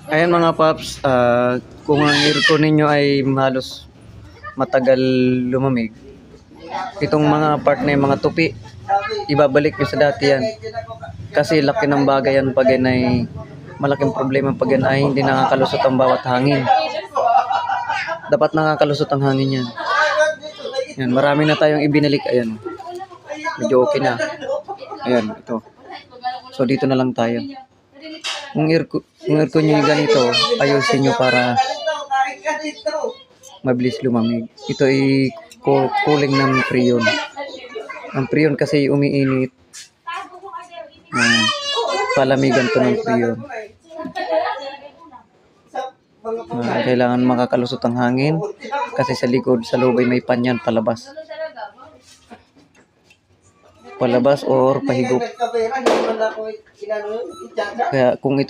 Ayan mga paps, kung ang aircon ninyo ay halos matagal lumamig, itong mga part na yung mga tupi, ibabalik nyo sa dati yan. Kasi laki ng bagay yan pag yan ay malaking problema pag yan ay hindi nakakalusot ang bawat hangin. Dapat nakakalusot ang hangin yan. Yan, marami na tayong ibinalik. Ayan. Medyo okay na. Ayan, ito. So dito na lang tayo. Kung aircon nyo yung ganito, ayusin nyo para mabilis lumamig. Ito ay cooling ng freon. Ang freon kasi umiinit. Palamigan to ng freon. Kailangan makakalusot ang hangin kasi sa likod, sa loob ay may panyan palabas. Palabas or pahigop. Kaya kung ito